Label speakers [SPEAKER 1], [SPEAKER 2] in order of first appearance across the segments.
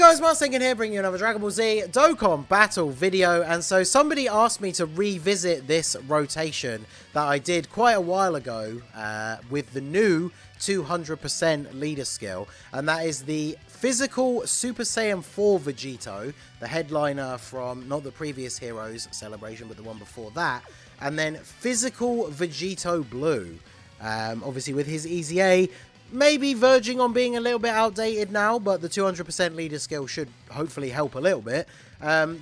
[SPEAKER 1] guys, Martinkin here, bringing you another Dragon Ball Z Dokkan battle video. And so somebody asked me to revisit this rotation that I did quite a while ago with the new 200% leader skill. And that is the physical Super Saiyan 4 Vegito, the headliner from not the previous Heroes celebration, but the one before that. And then physical Vegito Blue, obviously with his Easy A. Maybe verging on being a little bit outdated now, but the 200% leader skill should hopefully help a little bit.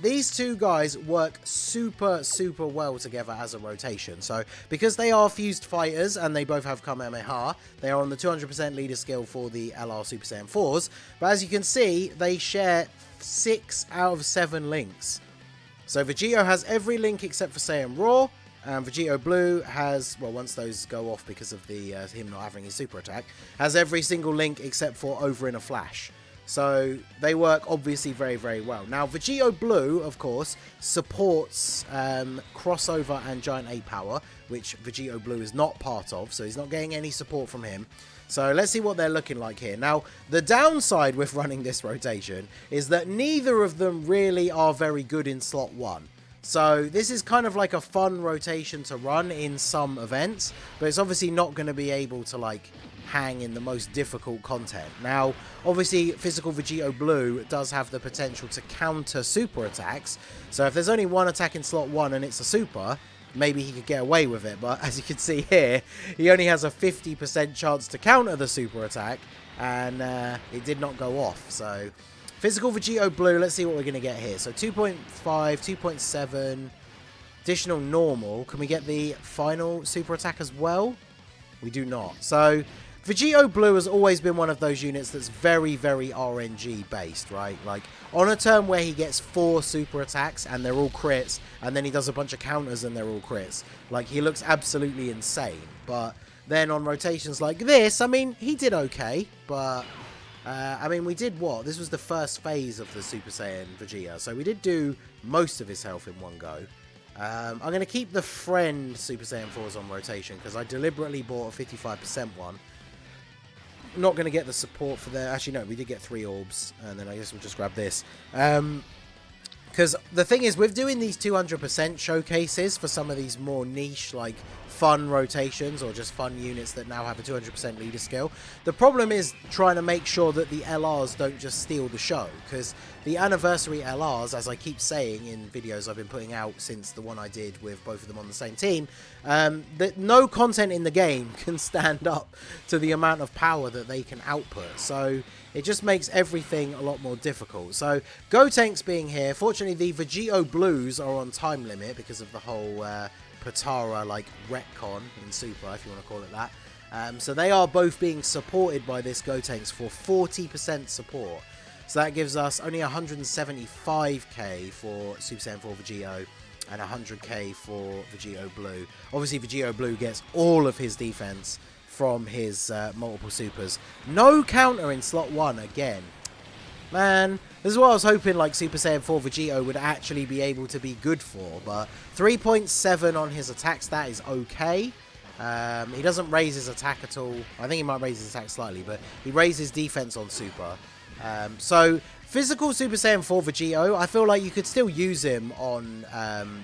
[SPEAKER 1] These two guys work super well together as a rotation. So because they are fused fighters and they both have Kamehameha, they are on the 200% leader skill for the LR Super Saiyan 4s. But as you can see, they share 6 out of 7 links. So Vegito has every link except for Saiyan Raw. Vegito Blue has, well, once those go off because of the him not having his super attack, has every single link except for Over in a Flash. So they work obviously very well. Now Vegito Blue, of course, supports crossover and giant 8 power, which Vegito Blue is not part of, so he's not getting any support from him. So let's see what they're looking like here. Now, the downside with running this rotation is that neither of them really are very good in slot 1. So this is kind of like a fun rotation to run in some events, but it's obviously not going to be able to like hang in the most difficult content. Now, obviously physical Vegito Blue does have the potential to counter super attacks. So if there's only one attack in slot 1 and it's a super, maybe he could get away with it. But as you can see here, he only has a 50% chance to counter the super attack, and it did not go off. So physical Vegito Blue, let's see what we're going to get here. So 2.5, 2.7, additional normal. Can we get the final super attack as well? We do not. So Vegito Blue has always been one of those units that's very RNG based, right? Like on a turn where he gets 4 super attacks and they're all crits, and then he does a bunch of counters and they're all crits. Like, he looks absolutely insane. But then on rotations like this, I mean, he did okay, but I mean, we did what? This was the first phase of the Super Saiyan Vegeta, so we did do most of his health in one go. I'm going to keep the friend Super Saiyan 4s on rotation, because I deliberately bought a 55% one. Not going to get the support for there. Actually, no, we did get 3 orbs, and then I guess we'll just grab this. Because the thing is, with doing these 200% showcases for some of these more niche, like, fun rotations or just fun units that now have a 200% leader skill, the problem is trying to make sure that the LRs don't just steal the show, because the anniversary LRs, as I keep saying in videos I've been putting out since the one I did with both of them on the same team, that no content in the game can stand up to the amount of power that they can output. So it just makes everything a lot more difficult. So Gotenks being here, fortunately the Vegito Blues are on time limit because of the whole Patara like retcon in Super, if you want to call it that. So they are both being supported by this Gotenks for 40% support. So that gives us only 175k for Super Saiyan 4 Vegito and 100k for Vegito Blue. Obviously Vegito Blue gets all of his defense from his multiple supers. No counter in slot 1 again. Man, this is what I was hoping like Super Saiyan 4 Vegito would actually be able to be good for, but 3.7 on his attack stat is okay. He doesn't raise his attack at all. I think he might raise his attack slightly, but he raises defense on Super. So physical Super Saiyan 4 Vegito, I feel like you could still use him on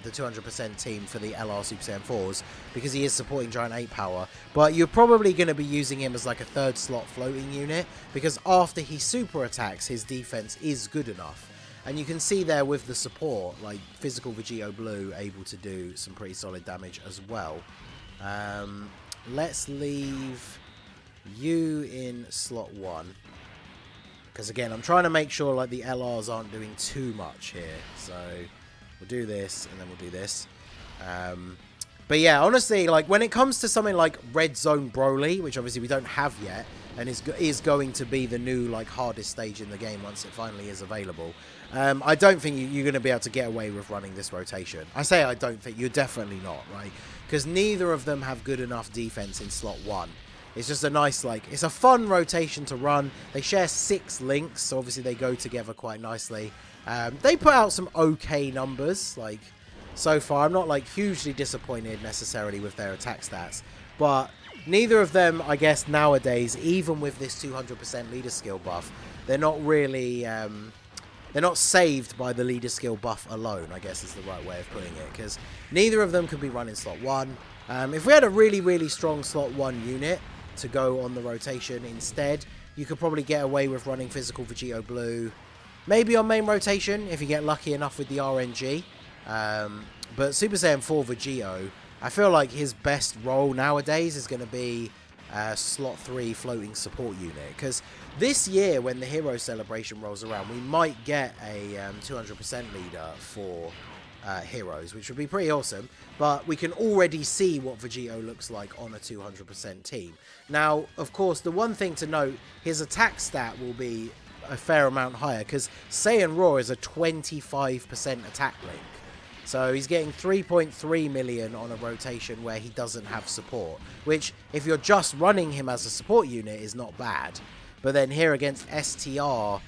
[SPEAKER 1] the 200% team for the LR Super Saiyan 4s because he is supporting giant 8 power, but you're probably going to be using him as like a 3rd slot floating unit because after he super attacks, his defense is good enough. And you can see there with the support, like physical Vegito Blue able to do some pretty solid damage as well. Let's leave you in slot 1. Because again, I'm trying to make sure like the LRs aren't doing too much here. So we'll do this and then we'll do this. But yeah, honestly, like when it comes to something like Red Zone Broly, which obviously we don't have yet, and is going to be the new like hardest stage in the game once it finally is available, I don't think you're going to be able to get away with running this rotation. I say I don't think, you're definitely not, right? Because neither of them have good enough defense in slot 1. It's just a nice, like, it's a fun rotation to run. They share 6 links, so obviously they go together quite nicely. They put out some okay numbers, like, so far. I'm not, like, hugely disappointed necessarily with their attack stats. But neither of them, I guess, nowadays, even with this 200% leader skill buff, they're not really they're not saved by the leader skill buff alone, I guess is the right way of putting it, because neither of them could be run in slot 1. If we had a really, really strong slot 1 unit to go on the rotation instead, you could probably get away with running physical Vegito Blue, maybe on main rotation if you get lucky enough with the RNG. But Super Saiyan 4 Vegito, I feel like his best role nowadays is going to be slot 3 floating support unit, because this year when the hero celebration rolls around, we might get a 200% leader for heroes, which would be pretty awesome, but we can already see what Vegito looks like on a 200% team. Now, of course, the one thing to note, his attack stat will be a fair amount higher, because Saiyan Raw is a 25% attack link. So he's getting 3.3 million on a rotation where he doesn't have support, which if you're just running him as a support unit is not bad. But then here against STR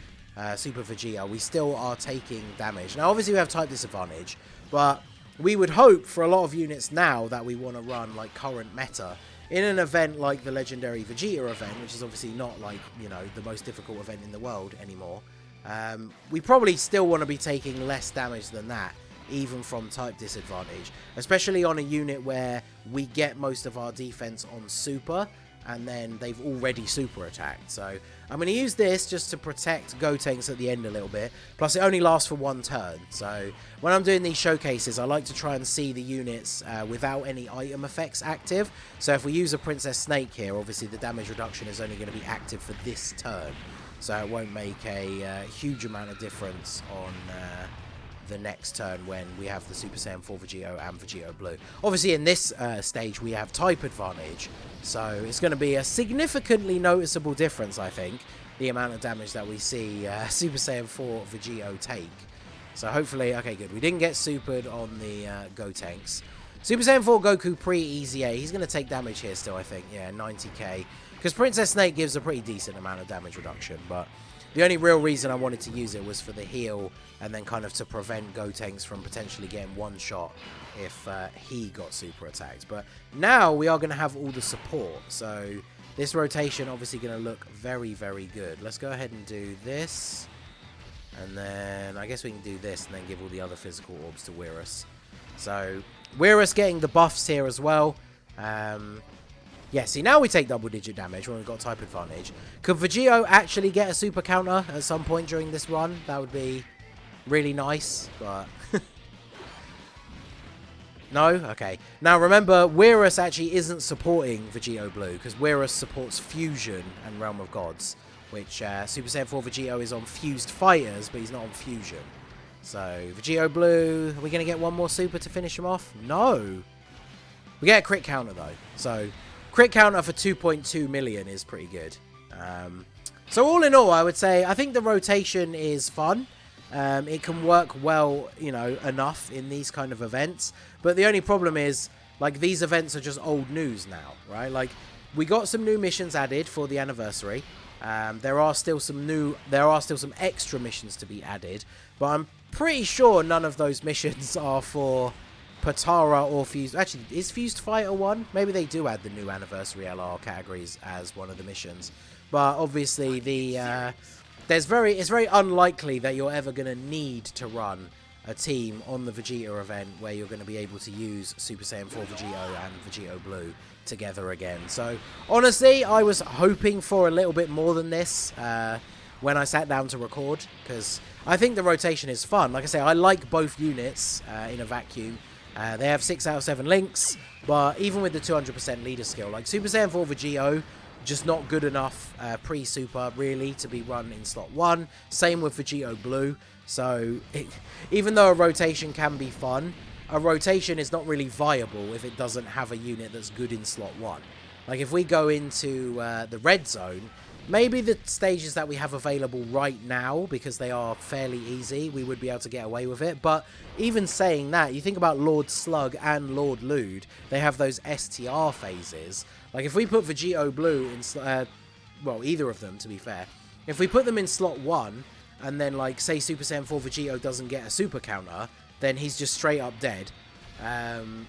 [SPEAKER 1] Super Vegeta, we still are taking damage. Now obviously we have type disadvantage, but we would hope for a lot of units now that we want to run like current meta in an event like the Legendary Vegeta event, which is obviously not like, you know, the most difficult event in the world anymore. We probably still want to be taking less damage than that, even from type disadvantage, especially on a unit where we get most of our defense on super and then they've already super attacked. So I'm going to use this just to protect Gotenks at the end a little bit, plus it only lasts for 1 turn. So when I'm doing these showcases, I like to try and see the units without any item effects active. So if we use a Princess Snake here, obviously the damage reduction is only going to be active for this turn, so it won't make a huge amount of difference on the next turn when we have the Super Saiyan 4 Vegito and Vegito Blue. Obviously in this stage we have type advantage, so it's going to be a significantly noticeable difference, I think, the amount of damage that we see Super Saiyan 4 Vegito take. So hopefully, okay good, we didn't get supered on the Gotenks. Super Saiyan 4 Goku pre-Easy A, he's going to take damage here still, I think, yeah, 90k, because Princess Snake gives a pretty decent amount of damage reduction, but the only real reason I wanted to use it was for the heal and then kind of to prevent Gotenks from potentially getting one shot if he got super attacked. But now we are going to have all the support, so this rotation obviously going to look very, very good. Let's go ahead and do this, and then I guess we can do this and then give all the other physical orbs to Wirus. So Wirus getting the buffs here as well. Yeah, see, now we take double-digit damage when we've got type advantage. Could Vegito actually get a super counter at some point during this run? That would be really nice, but... No? Okay. Now, remember, Wirus actually isn't supporting Vegito Blue, because Wirus supports Fusion and Realm of Gods, which Super Saiyan 4 Vegito is on Fused Fighters, but he's not on Fusion. So, Vegito Blue, are we going to get one more super to finish him off? No! We get a crit counter, though, so... Crit counter for 2.2 million is pretty good. So all in all, I would say I think the rotation is fun. It can work well, you know, enough in these kind of events. But the only problem is, like, these events are just old news now, right? Like, we got some new missions added for the anniversary. There are still some extra missions to be added, but I'm pretty sure none of those missions are for Patara or Fused. Actually, is Fused Fighter 1? Maybe they do add the new anniversary LR categories as one of the missions. But obviously, it's very unlikely that you're ever going to need to run a team on the Vegeta event where you're going to be able to use Super Saiyan 4 Vegito and Vegito Blue together again. So honestly, I was hoping for a little bit more than this when I sat down to record, because I think the rotation is fun. Like I say, I like both units in a vacuum. They have 6 out of 7 links, but even with the 200% leader skill, like Super Saiyan 4 Vegito, just not good enough pre-super, really, to be run in slot 1. Same with Vegito Blue. So, even though a rotation can be fun, a rotation is not really viable if it doesn't have a unit that's good in slot 1. Like, if we go into the red zone, maybe the stages that we have available right now, because they are fairly easy, we would be able to get away with it. But even saying that, you think about Lord Slug and Lord Lude, they have those STR phases. Like, if we put Vegito Blue in, well, either of them, to be fair, if we put them in slot 1, and then, like, say Super Saiyan 4 Vegito doesn't get a super counter, then he's just straight up dead.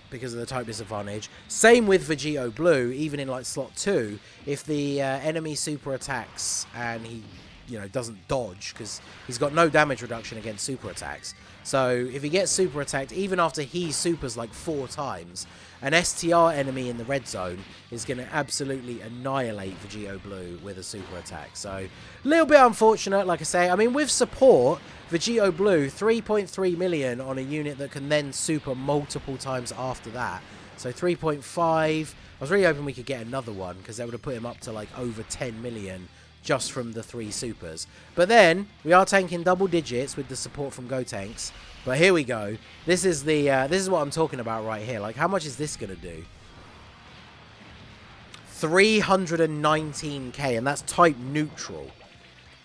[SPEAKER 1] Because of the type disadvantage. Same with Vegito Blue, even in like slot 2, if the enemy super attacks and he you know, doesn't dodge, because he's got no damage reduction against super attacks. So if he gets super attacked, even after he supers like 4 times, an STR enemy in the red zone is going to absolutely annihilate Vegito Blue with a super attack. So a little bit unfortunate, like I say. I mean, with support, Vegito Blue, 3.3 million on a unit that can then super multiple times after that. So 3.5. I was really hoping we could get another one, because that would have put him up to like over 10 million just from the 3 supers. But then we are tanking double digits with the support from Gotenks. But here we go. This is what I'm talking about right here. Like, how much is this gonna do? 319k, and that's type neutral.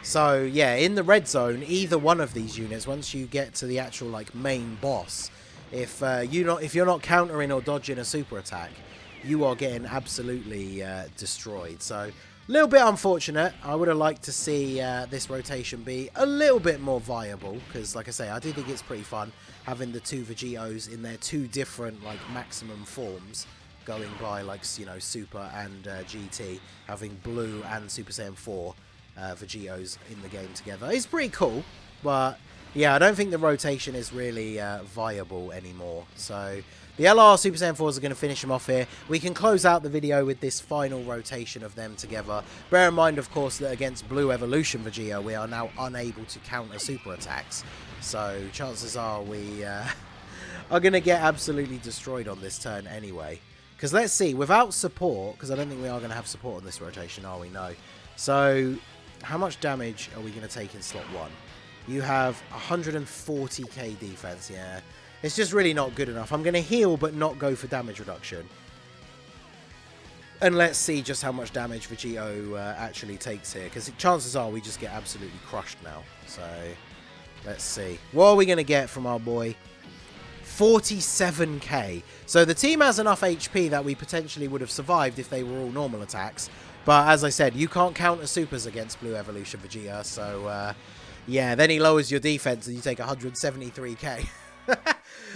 [SPEAKER 1] So yeah, in the red zone, either one of these units, once you get to the actual like main boss, if you're not countering or dodging a super attack, you are getting absolutely destroyed. So a little bit unfortunate. I would have liked to see this rotation be a little bit more viable, because like I say, I do think it's pretty fun having the 2 Vegitos in their 2 different like maximum forms, going by like, you know, Super and GT, having Blue and Super Saiyan 4 Vegitos in the game together. It's pretty cool, but yeah, I don't think the rotation is really viable anymore. So the LR Super Saiyan 4s are going to finish him off here. We can close out the video with this final rotation of them together. Bear in mind, of course, that against Blue Evolution Vegito, we are now unable to counter super attacks. So chances are we are going to get absolutely destroyed on this turn anyway. Because let's see, without support, because I don't think we are going to have support on this rotation, are we? No. So how much damage are we going to take in slot 1? You have 140k defense, yeah. It's just really not good enough. I'm going to heal but not go for damage reduction. And let's see just how much damage Vegito actually takes here, because chances are we just get absolutely crushed now. So let's see. What are we going to get from our boy? 47k. So the team has enough HP that we potentially would have survived if they were all normal attacks. But as I said, you can't counter supers against Blue Evolution Vegeta. So yeah, then he lowers your defense and you take 173k.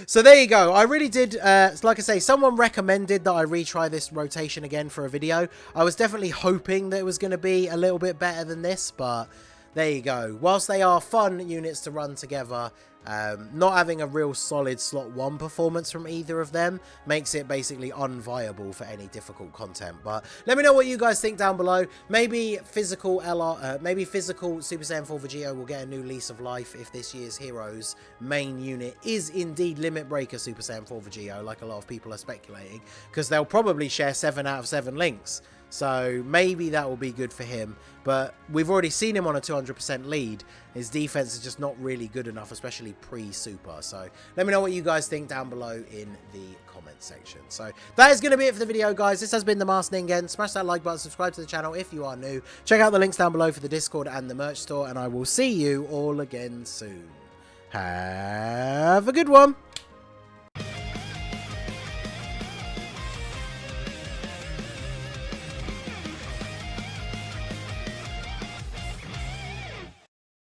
[SPEAKER 1] So there you go. I really did, like I say, someone recommended that I retry this rotation again for a video. I was definitely hoping that it was going to be a little bit better than this, but there you go. Whilst they are fun units to run together, not having a real solid slot 1 performance from either of them makes it basically unviable for any difficult content. But let me know what you guys think down below. Maybe physical maybe physical Super Saiyan 4 Vegito will get a new lease of life if this year's Heroes main unit is indeed Limit Breaker Super Saiyan 4 Vegito, like a lot of people are speculating, because they'll probably share 7 out of 7 links. So maybe that will be good for him. But we've already seen him on a 200% lead. His defense is just not really good enough, especially pre-super. So let me know what you guys think down below in the comment section. So that is going to be it for the video, guys. This has been the Masked Ningen. Smash that like button, subscribe to the channel if you are new. Check out the links down below for the Discord and the merch store. And I will see you all again soon. Have a good one.